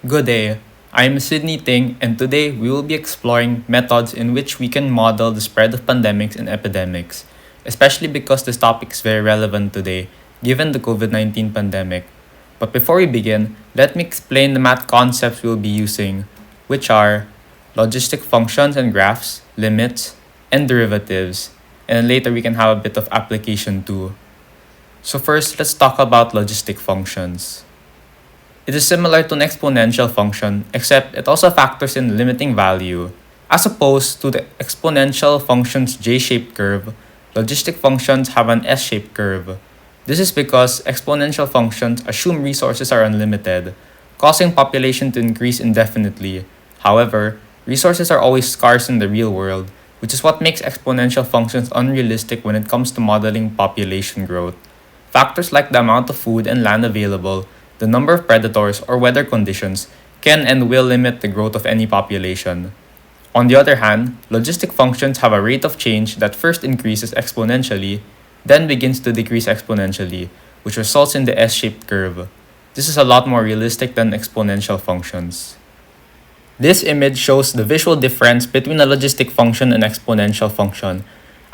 Good day. I'm Sydney Ting, and today we will be exploring methods in which we can model the spread of pandemics and epidemics, especially because this topic is very relevant today, given the COVID 19 pandemic. But before we begin, let me explain the math concepts we'll be using, which are logistic functions and graphs, limits, and derivatives, and later we can have a bit of application too. So, first, let's talk about logistic functions. It is similar to an exponential function, except it also factors in limiting value. As opposed to the exponential function's J-shaped curve, logistic functions have an S-shaped curve. This is because exponential functions assume resources are unlimited, causing population to increase indefinitely. However, resources are always scarce in the real world, which is what makes exponential functions unrealistic when it comes to modeling population growth. Factors like the amount of food and land available, the number of predators, or weather conditions can and will limit the growth of any population. On the other hand, logistic functions have a rate of change that first increases exponentially, then begins to decrease exponentially, which results in the S-shaped curve. This is a lot more realistic than exponential functions. This image shows the visual difference between a logistic function and exponential function.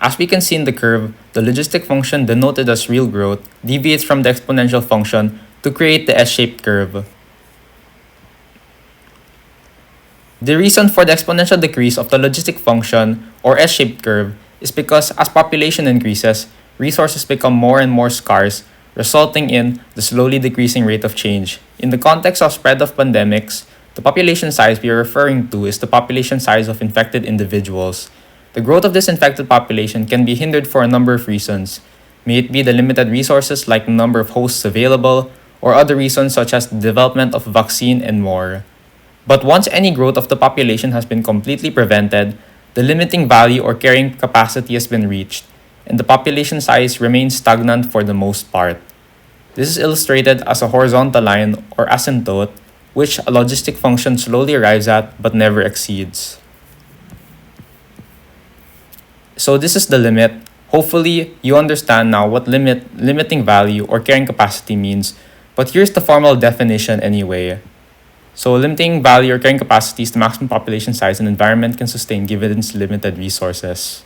As we can see in the curve, the logistic function denoted as real growth deviates from the exponential function to create the S-shaped curve. The reason for the exponential decrease of the logistic function, or S-shaped curve, is because as population increases, resources become more and more scarce, resulting in the slowly decreasing rate of change. In the context of spread of pandemics, the population size we are referring to is the population size of infected individuals. The growth of this infected population can be hindered for a number of reasons. May it be the limited resources like the number of hosts available, or other reasons such as the development of a vaccine and more. But once any growth of the population has been completely prevented, the limiting value or carrying capacity has been reached, and the population size remains stagnant for the most part. This is illustrated as a horizontal line or asymptote, which a logistic function slowly arrives at but never exceeds. So this is the limit. Hopefully, you understand now what limiting value or carrying capacity means, but here's the formal definition anyway. So limiting value or carrying capacity is the maximum population size an environment can sustain given its limited resources.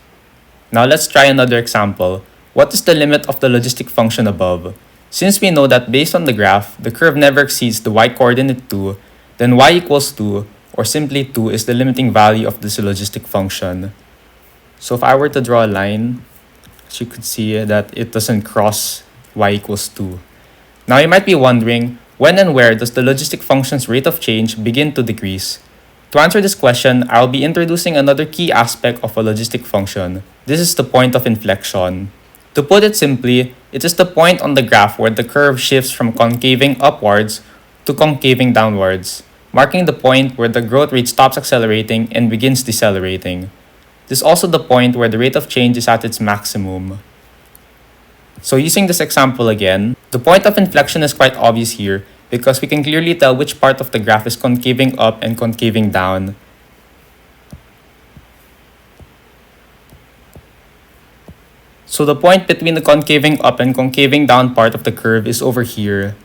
Now let's try another example. What is the limit of the logistic function above? Since we know that based on the graph, the curve never exceeds the y-coordinate 2, then y equals 2, or simply 2, is the limiting value of this logistic function. So if I were to draw a line, you could see that it doesn't cross y equals 2. Now you might be wondering, when and where does the logistic function's rate of change begin to decrease? To answer this question, I'll be introducing another key aspect of a logistic function. This is the point of inflection. To put it simply, it is the point on the graph where the curve shifts from concaving upwards to concaving downwards, marking the point where the growth rate stops accelerating and begins decelerating. This is also the point where the rate of change is at its maximum. So using this example again, the point of inflection is quite obvious here because we can clearly tell which part of the graph is concaving up and concaving down. So the point between the concaving up and concaving down part of the curve is over here.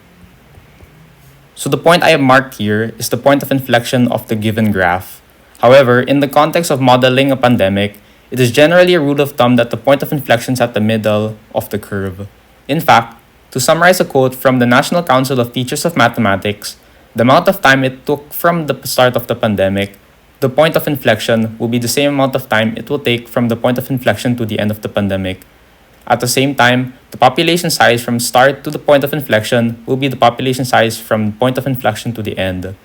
So the point I have marked here is the point of inflection of the given graph. However, in the context of modeling a pandemic, it is generally a rule of thumb that the point of inflection is at the middle of the curve. In fact, to summarize a quote from the National Council of Teachers of Mathematics, the amount of time it took from the start of the pandemic, the point of inflection will be the same amount of time it will take from the point of inflection to the end of the pandemic. At the same time, the population size from start to the point of inflection will be the population size from point of inflection to the end.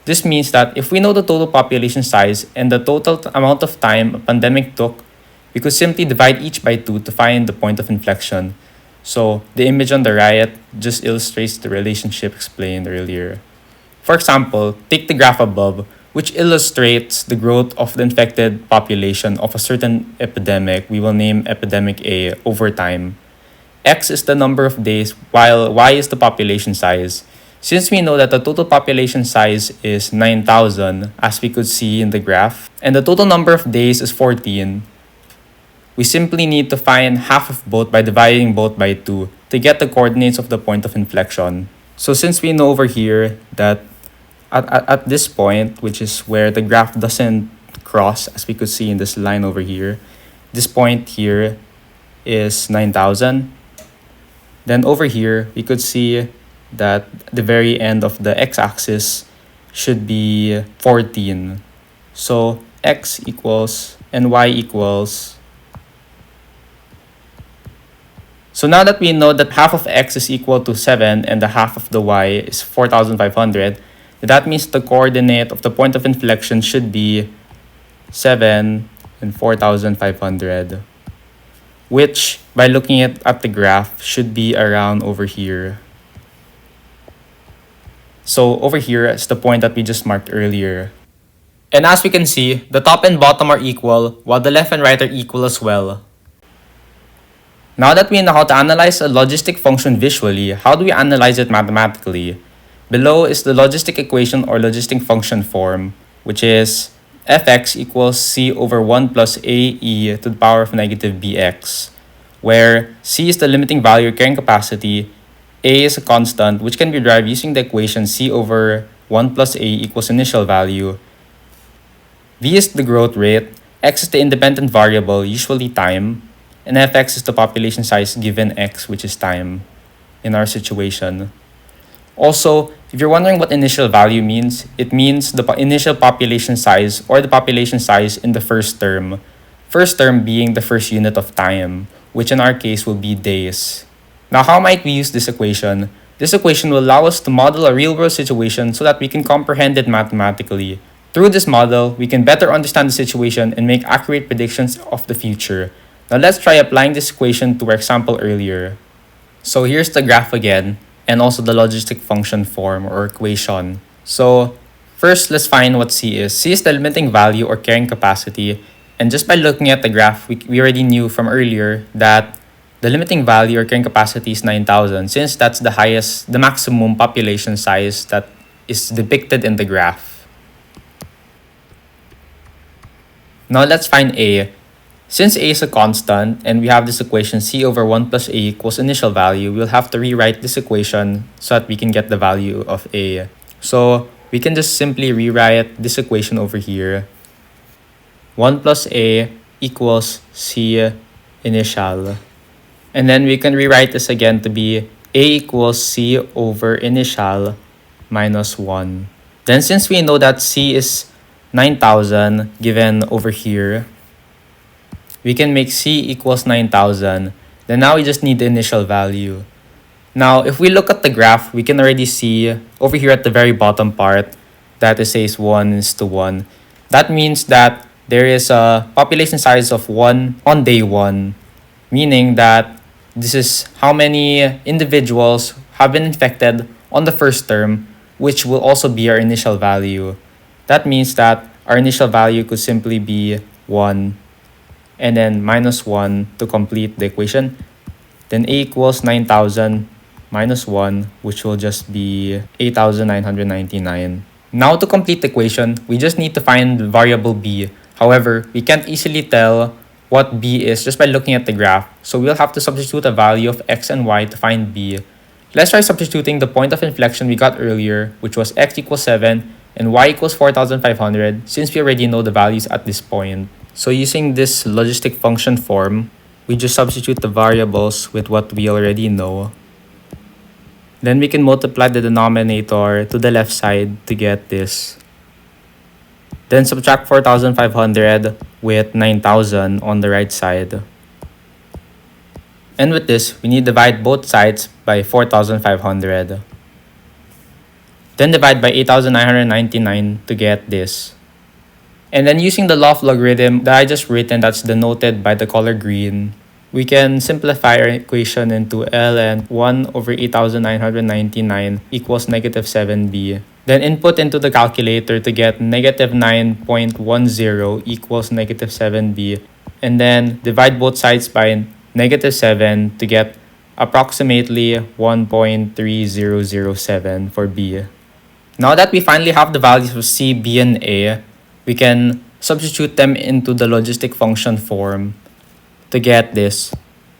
This means that if we know the total population size and the total amount of time a pandemic took, we could simply divide each by 2 to find the point of inflection. So the image on the right just illustrates the relationship explained earlier. For example, take the graph above, which illustrates the growth of the infected population of a certain epidemic we will name Epidemic A over time. X is the number of days, while Y is the population size. Since we know that the total population size is 9,000, as we could see in the graph, and the total number of days is 14, we simply need to find half of both by dividing both by 2 to get the coordinates of the point of inflection. So since we know over here that at this point, which is where the graph doesn't cross, as we could see in this line over here, this point here is 9,000. Then over here, we could see that the very end of the x-axis should be 14. So x equals and y equals. So now that we know that half of x is equal to 7 and the half of the y is 4,500, that means the coordinate of the point of inflection should be 7 and 4,500, which by looking at the graph should be around over here. So over here is the point that we just marked earlier. And as we can see, the top and bottom are equal, while the left and right are equal as well. Now that we know how to analyze a logistic function visually, how do we analyze it mathematically? Below is the logistic equation or logistic function form, which is fx equals c over 1 plus ae to the power of negative bx, where c is the limiting value or carrying capacity, a is a constant which can be derived using the equation c over 1 plus a equals initial value, v is the growth rate, x is the independent variable, usually time, and fx is the population size given x, which is time in our situation. Also, if you're wondering what initial value means, it means the initial population size or the population size in the first term. First term being the first unit of time, which in our case will be days. Now, how might we use this equation? This equation will allow us to model a real-world situation so that we can comprehend it mathematically. Through this model, we can better understand the situation and make accurate predictions of the future. Now, let's try applying this equation to our example earlier. So here's the graph again, and also the logistic function form or equation. So first, let's find what c is. C is the limiting value or carrying capacity. And just by looking at the graph, we already knew from earlier that the limiting value or carrying capacity is 9,000, since that's the maximum population size that is depicted in the graph. Now let's find a. Since a is a constant and we have this equation c over 1 plus a equals initial value, we'll have to rewrite this equation so that we can get the value of a. So we can just simply rewrite this equation over here. 1 plus a equals c initial. And then we can rewrite this again to be a equals c over initial minus 1. Then since we know that c is 9,000 given over here, we can make c equals 9,000. Then now we just need the initial value. Now, if we look at the graph, we can already see over here at the very bottom part that it says 1 is to 1. That means that there is a population size of 1 on day 1, meaning that this is how many individuals have been infected on the first term, which will also be our initial value. That means that our initial value could simply be 1, and then minus 1 to complete the equation. Then a equals 9,000 minus 1, which will just be 8,999. Now to complete the equation, we just need to find the variable b. However, we can't easily tell what b is just by looking at the graph. So we'll have to substitute a value of x and y to find b. Let's try substituting the point of inflection we got earlier, which was x equals 7 and y equals 4,500, since we already know the values at this point. So using this logistic function form, we just substitute the variables with what we already know. Then we can multiply the denominator to the left side to get this. Then subtract 4,500 with 9,000 on the right side. And with this, we need to divide both sides by 4,500. Then divide by 8,999 to get this. And then using the law of logarithm that I just written, that's denoted by the color green, we can simplify our equation into ln 1 over 8,999 equals negative 7b. Then input into the calculator to get negative 9.10 equals negative 7b. And then divide both sides by negative 7 to get approximately 1.3007 for b. Now that we finally have the values of c, b, and a, we can substitute them into the logistic function form to get this.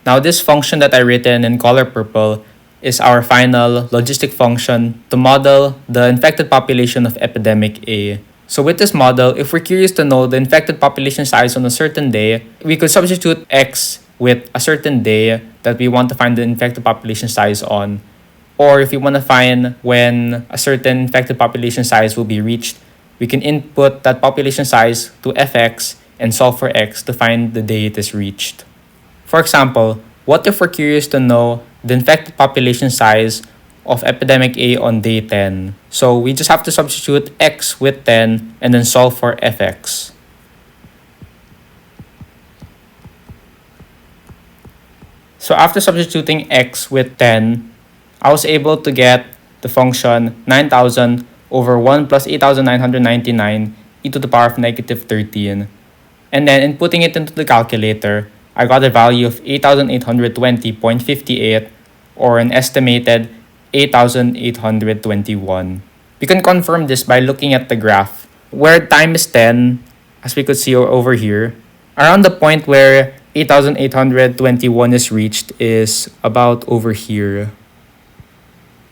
Now this function that I written in color purple is our final logistic function to model the infected population of epidemic A. So with this model, if we're curious to know the infected population size on a certain day, we could substitute x with a certain day that we want to find the infected population size on. Or if we want to find when a certain infected population size will be reached, we can input that population size to fx and solve for x to find the day it is reached. For example, what if we're curious to know the infected population size of epidemic A on day 10? So we just have to substitute x with 10 and then solve for fx. So after substituting x with 10, I was able to get the function 9,000 over 1 plus 8,999 e to the power of negative 13. And then inputting it into the calculator, I got a value of 8,820.58 or an estimated 8,821. We can confirm this by looking at the graph, where time is 10, as we could see over here. Around the point where 8,821 is reached is about over here.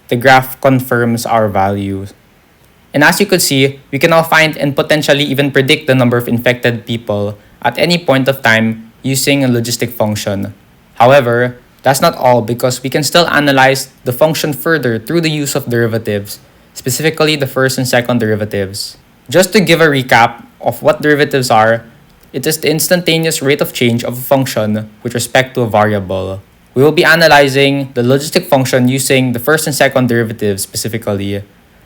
The graph confirms our value. And as you could see, we can now find and potentially even predict the number of infected people at any point of time using a logistic function. However, that's not all, because we can still analyze the function further through the use of derivatives, specifically the first and second derivatives. Just to give a recap of what derivatives are, it is the instantaneous rate of change of a function with respect to a variable. We will be analyzing the logistic function using the first and second derivatives specifically.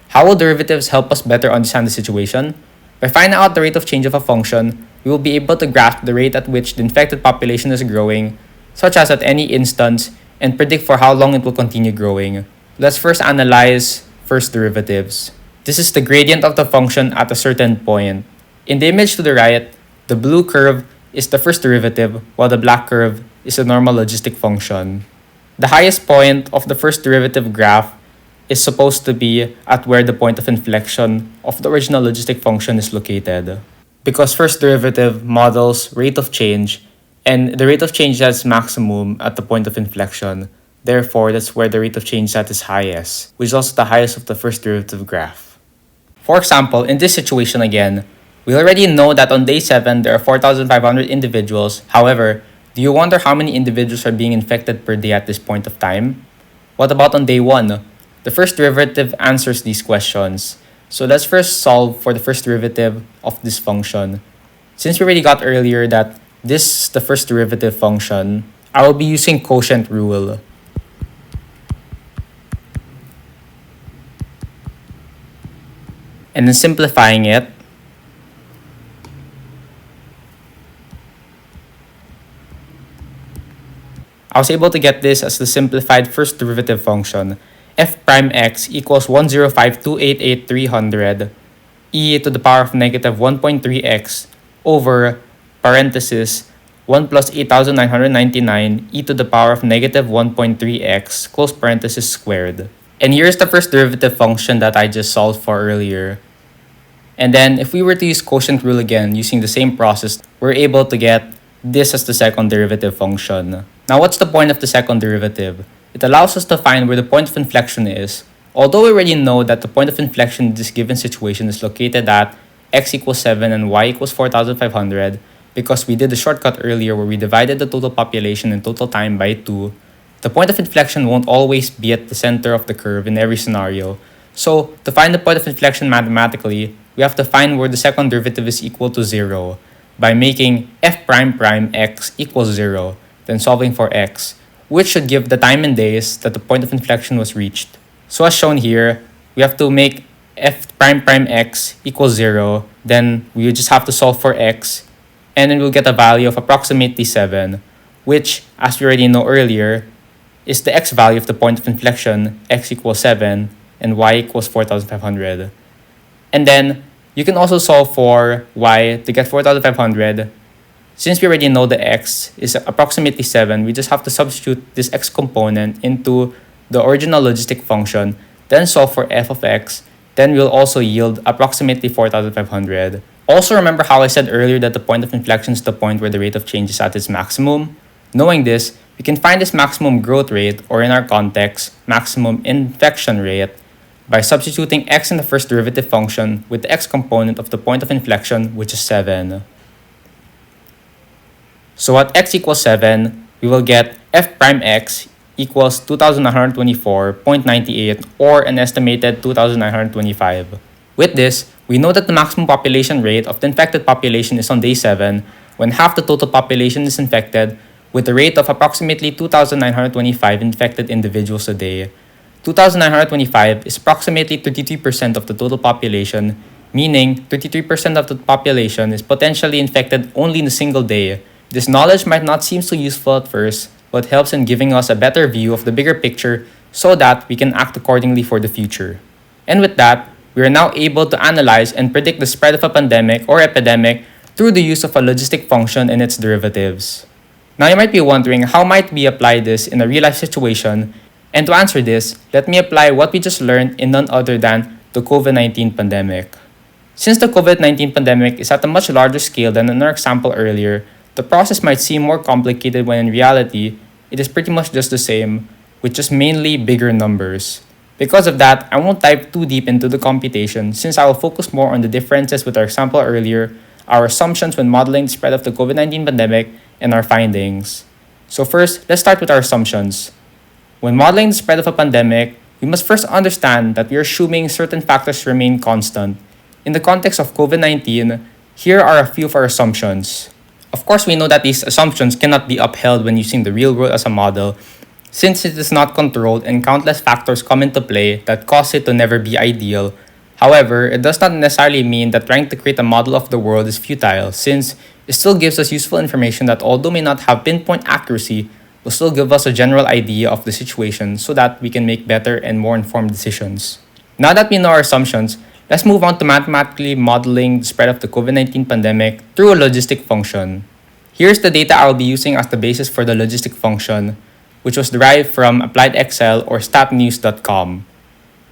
How will derivatives help us better understand the situation? By finding out the rate of change of a function, we will be able to graph the rate at which the infected population is growing, such as at any instance, and predict for how long it will continue growing. Let's first analyze first derivatives. This is the gradient of the function at a certain point. In the image to the right, the blue curve is the first derivative, while the black curve is a normal logistic function. The highest point of the first derivative graph is supposed to be at where the point of inflection of the original logistic function is located. Because first derivative models rate of change, and the rate of change is at its maximum at the point of inflection. Therefore, that's where the rate of change is at its highest, which is also the highest of the first derivative graph. For example, in this situation again, we already know that on day 7 there are 4,500 individuals. However, do you wonder how many individuals are being infected per day at this point of time? What about on day 1? The first derivative answers these questions. So let's first solve for the first derivative of this function. Since we already got earlier that this is the first derivative function, I will be using quotient rule. And then simplifying it, I was able to get this as the simplified first derivative function. F prime x equals 105,288,300 e to the power of negative 1.3x over parenthesis 1 plus 8,999 e to the power of negative 1.3x close parenthesis squared. And here's the first derivative function that I just solved for earlier. And then if we were to use quotient rule again using the same process, we're able to get this as the second derivative function. Now what's the point of the second derivative? It allows us to find where the point of inflection is. Although we already know that the point of inflection in this given situation is located at x equals 7 and y equals 4,500, because we did the shortcut earlier where we divided the total population and total time by 2, the point of inflection won't always be at the center of the curve in every scenario. So to find the point of inflection mathematically, we have to find where the second derivative is equal to 0 by making f prime prime x equals 0, then solving for x, which should give the time in days that the point of inflection was reached. So as shown here, we have to make f prime prime x equals 0, then we just have to solve for x, and then we'll get a value of approximately 7, which, as we already know earlier, is the x value of the point of inflection, x equals 7, and y equals 4,500. And then, you can also solve for y to get 4,500. Since we already know the x is approximately 7, we just have to substitute this x component into the original logistic function, then solve for f of x, then we'll also yield approximately 4,500. Also remember how I said earlier that the point of inflection is the point where the rate of change is at its maximum? Knowing this, we we can find this maximum growth rate, or in our context, maximum infection rate, by substituting x in the first derivative function with the x component of the point of inflection, which is 7. So at x equals 7, we will get f prime x equals 2,924.98, or an estimated 2,925. With this, we know that the maximum population rate of the infected population is on day 7, when half the total population is infected, with a rate of approximately 2,925 infected individuals a day. 2,925 is approximately 33% of the total population, meaning 33% of the population is potentially infected only in a single day. This knowledge might not seem so useful at first, but helps in giving us a better view of the bigger picture so that we can act accordingly for the future. And with that, we are now able to analyze and predict the spread of a pandemic or epidemic through the use of a logistic function and its derivatives. Now you might be wondering, how might we apply this in a real-life situation? And to answer this, let me apply what we just learned in none other than the COVID-19 pandemic. Since the COVID-19 pandemic is at a much larger scale than in our example earlier, the process might seem more complicated when in reality, it is pretty much just the same, with just mainly bigger numbers. Because of that, I won't dive too deep into the computation since I will focus more on the differences with our example earlier, our assumptions when modeling the spread of the COVID-19 pandemic, and our findings. So first, let's start with our assumptions. When modeling the spread of a pandemic, we must first understand that we are assuming certain factors remain constant. In the context of COVID-19, here are a few of our assumptions. Of course, we know that these assumptions cannot be upheld when using the real world as a model, since it is not controlled and countless factors come into play that cause it to never be ideal. However, it does not necessarily mean that trying to create a model of the world is futile, since it still gives us useful information that, although may not have pinpoint accuracy, will still give us a general idea of the situation so that we can make better and more informed decisions. Now that we know our assumptions, let's move on to mathematically modeling the spread of the COVID-19 pandemic through a logistic function. Here's the data I will be using as the basis for the logistic function, which was derived from Applied Excel or statnews.com.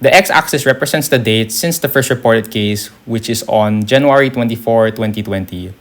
The x-axis represents the date since the first reported case, which is on January 24, 2020,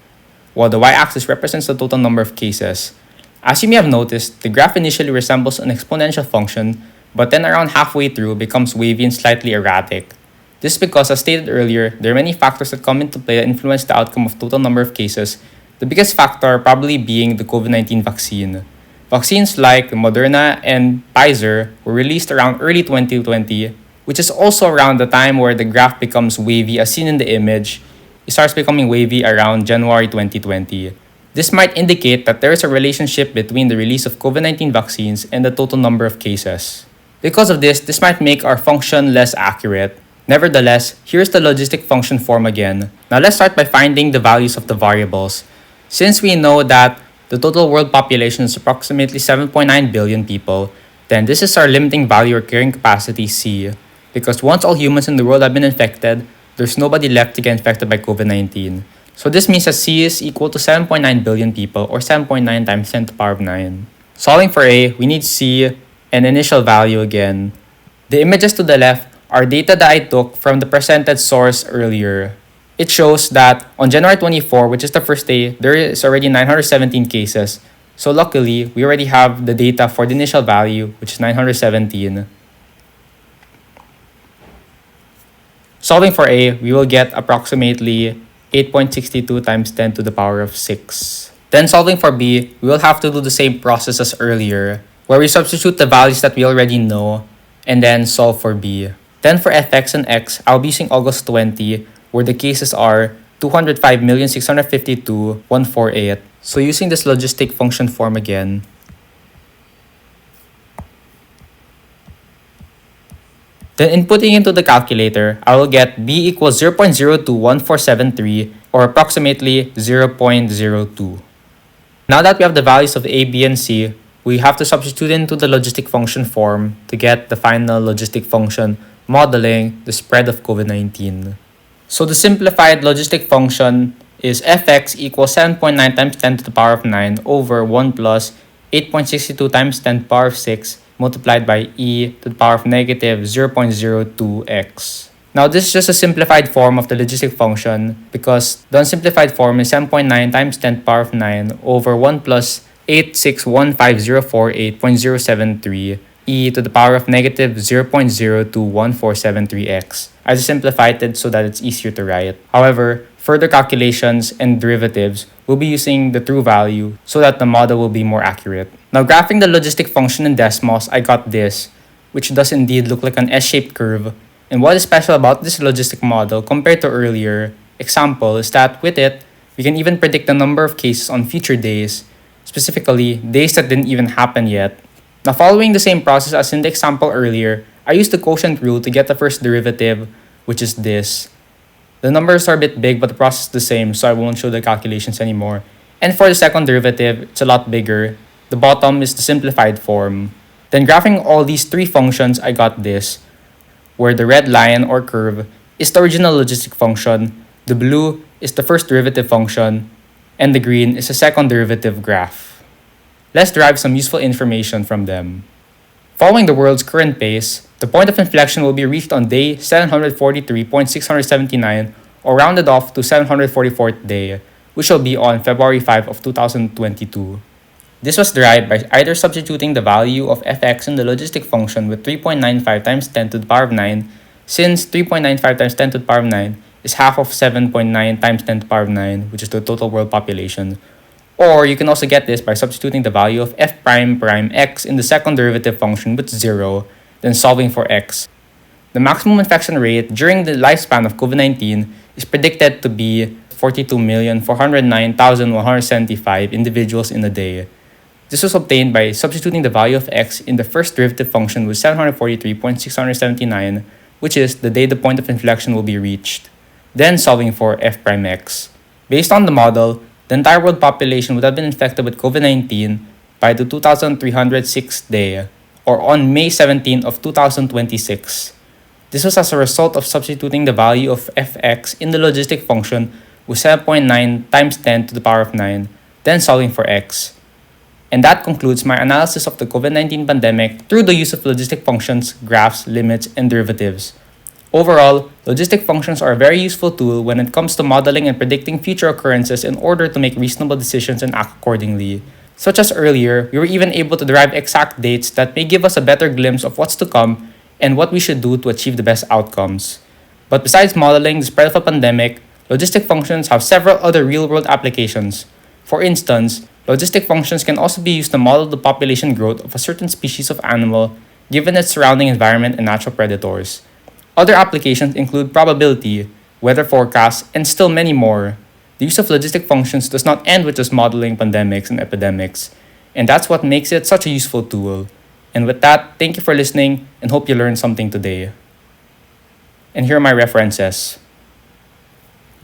while the y-axis represents the total number of cases. As you may have noticed, the graph initially resembles an exponential function, but then around halfway through becomes wavy and slightly erratic. This is because, as stated earlier, there are many factors that come into play that influence the outcome of total number of cases, the biggest factor probably being the COVID-19 vaccine. Vaccines like Moderna and Pfizer were released around early 2020, which is also around the time where the graph becomes wavy as seen in the image. It starts becoming wavy around January 2020. This might indicate that there is a relationship between the release of COVID-19 vaccines and the total number of cases. Because of this might make our function less accurate. Nevertheless, here's the logistic function form again. Now let's start by finding the values of the variables. Since we know that the total world population is approximately 7.9 billion people, then this is our limiting value or carrying capacity C. Because once all humans in the world have been infected, there's nobody left to get infected by COVID-19. So this means that C is equal to 7.9 billion people, or 7.9 times 10 to the power of 9. Solving for A, we need C, an initial value again. The images to the left are data that I took from the presented source earlier. It shows that on January 24, which is the first day, there is already 917 cases. So luckily, we already have the data for the initial value, which is 917. Solving for A, we will get approximately 8.62 times 10 to the power of 6. Then solving for B, we will have to do the same process as earlier, where we substitute the values that we already know, and then solve for B. Then for fx and x, I'll be using August 20, where the cases are 205,652,148. So using this logistic function form again, then inputting into the calculator, I will get B equals 0.021473, or approximately 0.02. Now that we have the values of A, B, and C, we have to substitute into the logistic function form to get the final logistic function modeling the spread of COVID-19. So the simplified logistic function is fx equals 7.9 times 10 to the power of 9 over 1 plus 8.62 times 10 to the power of 6 multiplied by e to the power of negative 0.02x. Now this is just a simplified form of the logistic function because the unsimplified form is 7.9 times 10 to the power of 9 over 1 plus 8615048.073 e to the power of negative 0.021473x. I just simplified it so that it's easier to write. However, further calculations and derivatives will be using the true value so that the model will be more accurate. Now, graphing the logistic function in Desmos, I got this, which does indeed look like an S-shaped curve. And what is special about this logistic model compared to earlier example is that with it, we can even predict the number of cases on future days, specifically days that didn't even happen yet. Now, following the same process as in the example earlier, I used the quotient rule to get the first derivative, which is this. The numbers are a bit big, but the process is the same, so I won't show the calculations anymore. And for the second derivative, it's a lot bigger. The bottom is the simplified form. Then graphing all these three functions, I got this, where the red line or curve is the original logistic function, the blue is the first derivative function, and the green is the second derivative graph. Let's derive some useful information from them. Following the world's current pace, the point of inflection will be reached on day 743.679 or rounded off to 744th day, which will be on February 5 of 2022. This was derived by either substituting the value of fx in the logistic function with 3.95 times 10 to the power of 9, since 3.95 times 10 to the power of 9 is half of 7.9 times 10 to the power of 9, which is the total world population. Or you can also get this by substituting the value of f prime prime x in the second derivative function with 0, then solving for x. The maximum infection rate during the lifespan of COVID-19 is predicted to be 42,409,175 individuals in a day. This was obtained by substituting the value of x in the first derivative function with 743.679, which is the day the point of inflection will be reached, then solving for f prime x. Based on the model, the entire world population would have been infected with COVID-19 by the 2,306th day, or on May 17 of 2026. This was as a result of substituting the value of fx in the logistic function with 7.9 times 10 to the power of 9, then solving for x. And that concludes my analysis of the COVID-19 pandemic through the use of logistic functions, graphs, limits, and derivatives. Overall, logistic functions are a very useful tool when it comes to modeling and predicting future occurrences in order to make reasonable decisions and act accordingly. Such as earlier, we were even able to derive exact dates that may give us a better glimpse of what's to come and what we should do to achieve the best outcomes. But besides modeling the spread of a pandemic, logistic functions have several other real-world applications. For instance, logistic functions can also be used to model the population growth of a certain species of animal given its surrounding environment and natural predators. Other applications include probability, weather forecasts, and still many more. The use of logistic functions does not end with just modeling pandemics and epidemics, and that's what makes it such a useful tool. And with that, thank you for listening and hope you learned something today. And here are my references.